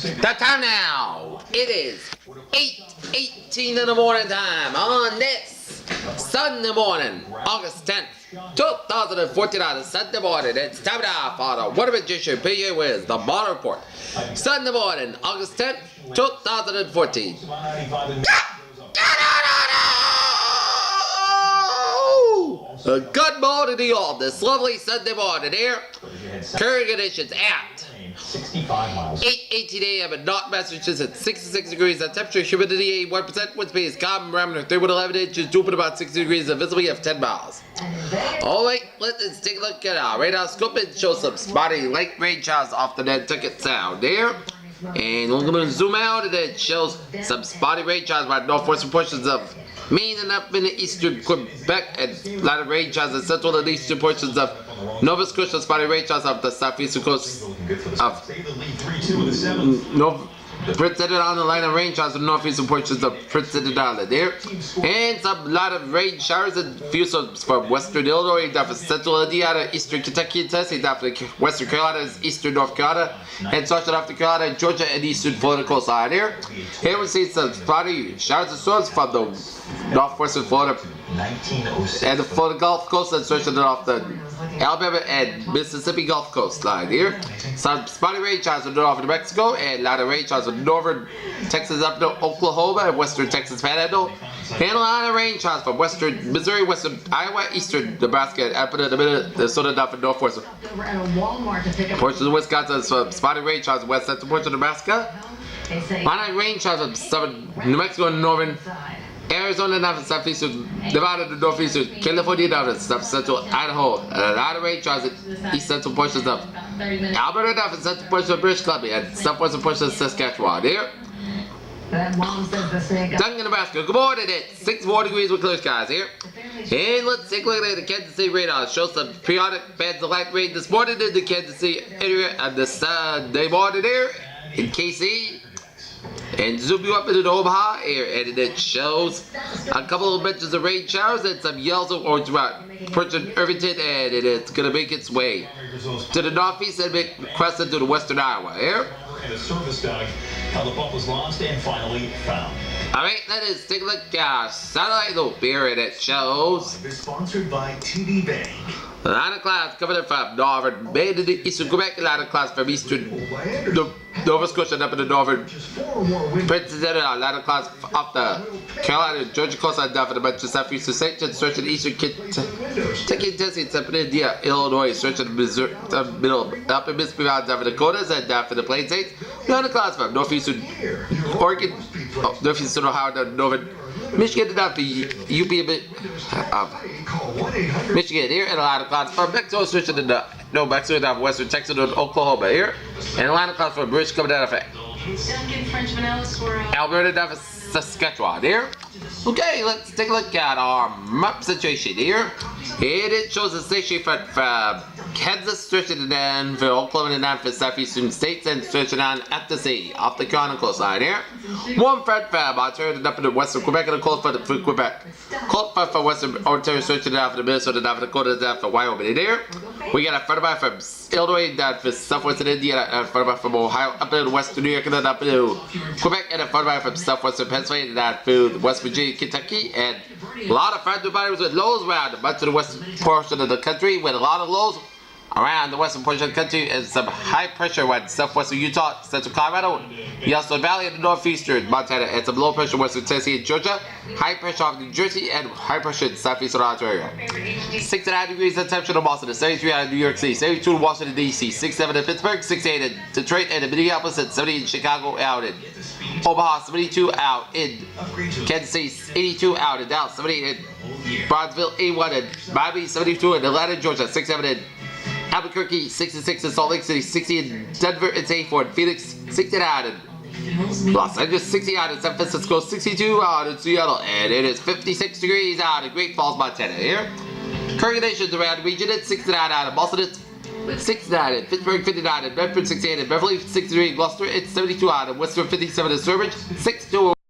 The time now, it is 8:18 in the morning time on this Sunday morning, August 10th, 2014 on a Sunday morning. It's time now for the Water Magician PA with the Bottle Report. Sunday morning, August 10th, 2014. Good morning to you all this lovely Sunday morning here. Current conditions at 8:18 a.m. in North Massachusetts, 66 degrees. The temperature, humidity 81%. Wind speed is calm, parameter 311 inches. Drooping about 60 degrees. The visibility of 10 miles. Alright, let's take a look at our radar scope and show some spotty light rain showers off the Nantucket Sound there. And we're going to zoom out and it shows some spotty rain showers by northwestern portions of Maine and up in the eastern Quebec, and a lot of rain showers in central and eastern portions of Nova Scotia, spotty rain showers off the southeastern coast of Prince Edward Island, the line of rain showers in the northeastern portions of Prince Edward Island there. And some lot of rain showers and few from western Illinois, down from central Indiana, eastern Kentucky and Tennessee, down from western Carolina, eastern North Carolina, and southern North Carolina, Georgia, and eastern Florida coastline here. Here we see some spotty showers and storms from the northwestern Florida and the Florida Gulf Coast, and stretching it off the Alabama and Mississippi Gulf Coast line here. Some spotty rain showers in northern New Mexico, and a lot of rain showers in northern Texas up to Oklahoma and western Texas Panhandle. And a lot of rain showers from western Missouri, western Iowa, eastern Nebraska, and up in the Minnesota, down from northwestern portions of Wisconsin. Some spotty rain showers in west central portions of Nebraska. A lot of rain showers from southern New Mexico and northern Arizona, down from southeastern Nevada to northeastern California, down to south central Idaho, and a lot of rain showers in east central portions of Alberta, down from central portions of British Columbia, and southwestern portions of Saskatchewan here. Duncan, Nebraska. Good morning. It's 64 degrees with clear skies here. And let's take a look at the Kansas City radar. Show some periodic bands of light rain this morning in the Kansas City area on the Sunday morning here in KC. And zoom you up into the Omaha area, and it shows a couple of benches of rain showers and some yellows of orange about Princeton, Irvington, and it's going to make its way to the northeast and make crest into the western Iowa here. And a service dog, how the pump was lost and finally found. Alright, let us take a look at our satellite loop here, and it shows It's sponsored by TD Bank. a lot of clouds coming in from northern Maine to the eastern Quebec, a lot of clouds from eastern Nova Scotia and up in the northern Prince Edward, a lot of clouds off the Carolina and Georgia coastline down from the bunch of southeastern St. John, stretching eastern Kentucky and Tennessee, and up in India, Illinois, stretching Missouri, middle, up in Mississippi Valley, down from the Dakotas, and down from the Plains States. A lot of clouds from northeastern Oregon, northeastern Ohio, down northern Michigan, down to UP a bit Michigan here, and a lot of clouds from Mexico, switching to the Mexico, down from western Texas and Oklahoma here, and a lot of clouds from British coming down from Alberta, down from Saskatchewan here. Okay, let's take a look at our map situation here. And it shows the station from Kansas, stretching down for Oklahoma and down for southeastern states, and stretching on at the sea off the Carolina coastline here. Warm front from Ontario up into western Quebec, and a cold front for Quebec. Cold front from western Ontario, stretching down for the Minnesota, down for Dakota, down for Wyoming here. We got a front of from Illinois, down for southwestern Indiana, and a front of from Ohio, up into western New York, and then up into Quebec, and a front of from southwestern Pennsylvania, down to West Virginia, Kentucky, and a lot of front bodies with lows around much of the western portion of the country, with a lot of lows around the western portion of the country, and some high pressure in southwestern Utah, central Colorado, Yellowstone Valley, and the northeastern Montana, and some low pressure in western Tennessee and Georgia, high pressure off New Jersey, and high pressure in southeastern Ontario. 69 degrees in temperature in Boston, 73 out of New York City, 72 in Washington D.C., 67 in Pittsburgh, 68 in Detroit, and in Minneapolis, and 70 in Chicago, out in Omaha, 72 out in Kansas City, 82 out in Dallas, 78 in Bronzeville, 81 in Miami, 72 in Atlanta, Georgia, 67 in Albuquerque, 66 in Salt Lake City, 60 in Denver, and 84 in Phoenix, 69 in Los Angeles, 60 out in San Francisco, 62 out in Seattle, and it is 56 degrees out in Great Falls, Montana here. Current conditions around the region, it's 69 out in Boston, it's 69 in Pittsburgh, 59 in Bedford, 68 in Beverly, 63 in Gloucester, it's 72 out in Worcester, 57 in Sturbridge, 62